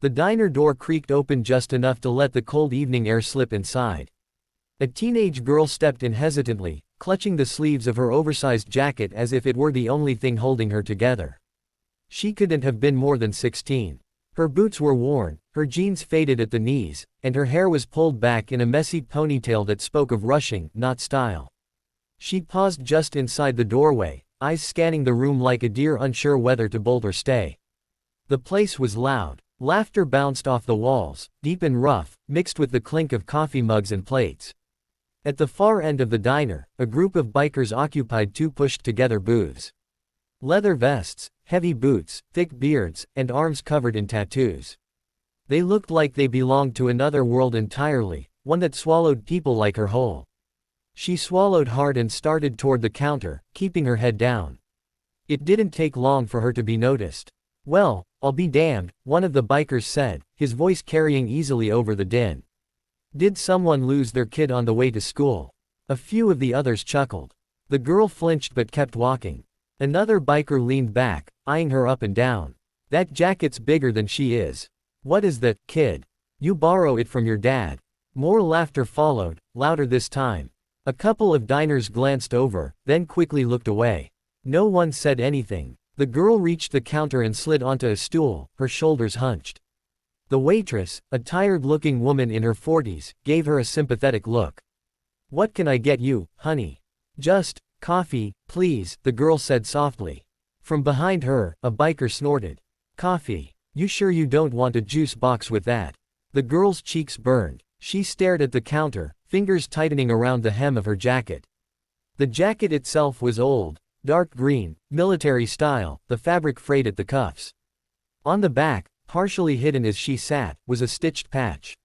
The diner door creaked open just enough to let the cold evening air slip inside. A teenage girl stepped in hesitantly, clutching the sleeves of her oversized jacket as if it were the only thing holding her together. She couldn't have been more than 16. Her boots were worn, her jeans faded at the knees, and her hair was pulled back in a messy ponytail that spoke of rushing, not style. She paused just inside the doorway, eyes scanning the room like a deer unsure whether to bolt or stay. The place was loud. Laughter bounced off the walls, deep and rough, mixed with the clink of coffee mugs and plates. At the far end of the diner, a group of bikers occupied two pushed-together booths. Leather vests, heavy boots, thick beards, and arms covered in tattoos. They looked like they belonged to another world entirely, one that swallowed people like her whole. She swallowed hard and started toward the counter, keeping her head down. It didn't take long for her to be noticed. "Well, I'll be damned," one of the bikers said, his voice carrying easily over the din. "Did someone lose their kid on the way to school?" A few of the others chuckled. The girl flinched but kept walking. Another biker leaned back, eyeing her up and down. "That jacket's bigger than she is. What is that, kid? You borrow it from your dad." More laughter followed, louder this time. A couple of diners glanced over, then quickly looked away. No one said anything. The girl reached the counter and slid onto a stool, her shoulders hunched. The waitress, a tired-looking woman in her 40s, gave her a sympathetic look. "What can I get you, honey?" "Just coffee, please," the girl said softly. From behind her, a biker snorted. "Coffee? You sure you don't want a juice box with that?" The girl's cheeks burned. She stared at the counter, fingers tightening around the hem of her jacket. The jacket itself was old, dark green, military style, the fabric frayed at the cuffs. On the back, partially hidden as she sat, was a stitched patch.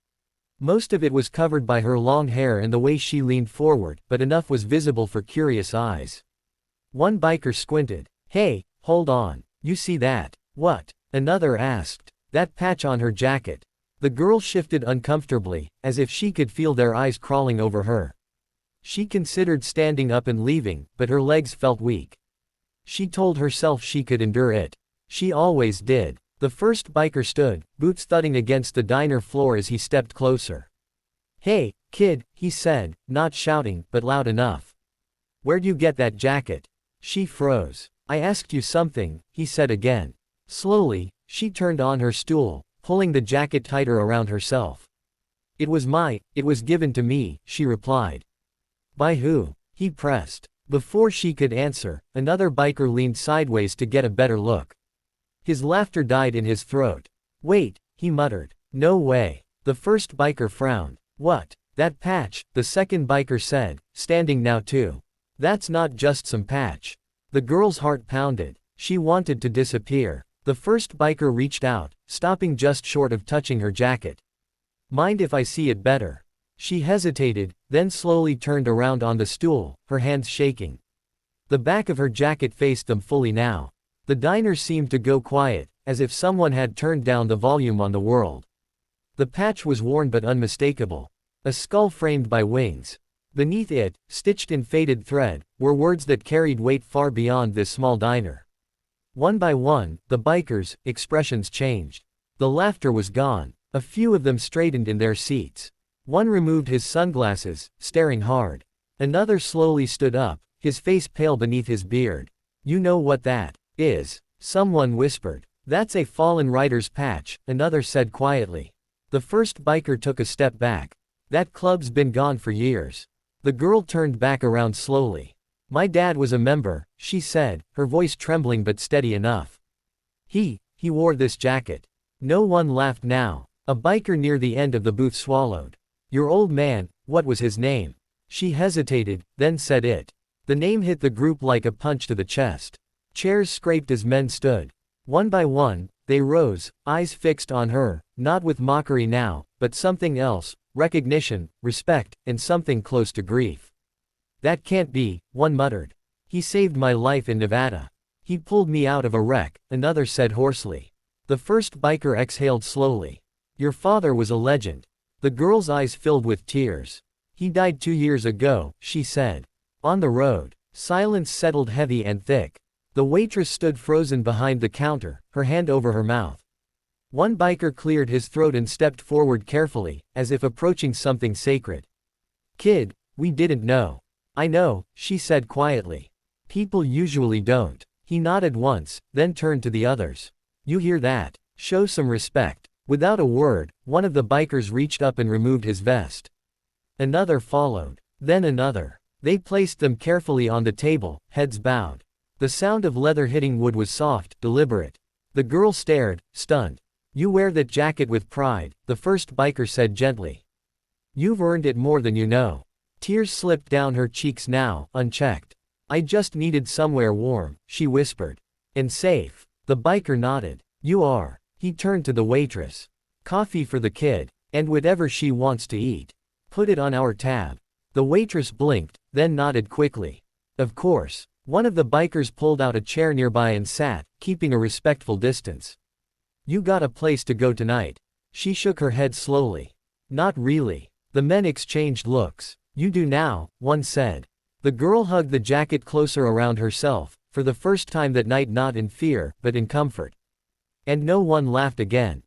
Most of it was covered by her long hair and the way she leaned forward, but enough was visible for curious eyes. One biker squinted. "Hey, hold on, you see that?" "What?" another asked. "That patch on her jacket." The girl shifted uncomfortably, as if she could feel their eyes crawling over her. She considered standing up and leaving, but her legs felt weak. She told herself she could endure it. She always did. The first biker stood, boots thudding against the diner floor as he stepped closer. "Hey, kid," he said, not shouting, but loud enough. "Where'd you get that jacket?" She froze. "I asked you something," he said again. Slowly, she turned on her stool, pulling the jacket tighter around herself. It was given to me," she replied. "By who?" he pressed. Before she could answer, another biker leaned sideways to get a better look. His laughter died in his throat. "Wait," he muttered. "No way." The first biker frowned. "What?" "That patch," the second biker said, standing now too. "That's not just some patch." The girl's heart pounded. She wanted to disappear. The first biker reached out, stopping just short of touching her jacket. "Mind if I see it better?" She hesitated, then slowly turned around on the stool, her hands shaking. The back of her jacket faced them fully now. The diner seemed to go quiet, as if someone had turned down the volume on the world. The patch was worn but unmistakable. A skull framed by wings. Beneath it, stitched in faded thread, were words that carried weight far beyond this small diner. One by one, the bikers' expressions changed. The laughter was gone. A few of them straightened in their seats. One removed his sunglasses, staring hard. Another slowly stood up, his face pale beneath his beard. "You know what that is?" someone whispered. "That's a fallen rider's patch," another said quietly. The first biker took a step back. "That club's been gone for years." The girl turned back around slowly. "My dad was a member," she said, her voice trembling but steady enough. He wore this jacket." No one laughed now. A biker near the end of the booth swallowed. "Your old man, what was his name?" She hesitated, then said it. The name hit the group like a punch to the chest. Chairs scraped as men stood. One by one, they rose, eyes fixed on her, not with mockery now, but something else, recognition, respect, and something close to grief. "That can't be," one muttered. "He saved my life in Nevada. He pulled me out of a wreck," another said hoarsely. The first biker exhaled slowly. "Your father was a legend." The girl's eyes filled with tears. "He died 2 years ago," she said. On the road. Silence settled heavy and thick. The waitress stood frozen behind the counter, her hand over her mouth. One biker cleared his throat and stepped forward carefully, as if approaching something sacred. "Kid, we didn't know." "I know," she said quietly. "People usually don't." He nodded once, then turned to the others. "You hear that? Show some respect." Without a word, one of the bikers reached up and removed his vest. Another followed. Then another. They placed them carefully on the table, heads bowed. The sound of leather hitting wood was soft, deliberate. The girl stared, stunned. "You wear that jacket with pride," the first biker said gently. "You've earned it more than you know." Tears slipped down her cheeks now, unchecked. "I just needed somewhere warm," she whispered. "And safe." The biker nodded. "You are." He turned to the waitress. "Coffee for the kid. And whatever she wants to eat. Put it on our tab." The waitress blinked, then nodded quickly. "Of course." One of the bikers pulled out a chair nearby and sat, keeping a respectful distance. "You got a place to go tonight?" She shook her head slowly. "Not really." The men exchanged looks. "You do now," one said. The girl hugged the jacket closer around herself, for the first time that night not in fear, but in comfort. And no one laughed again.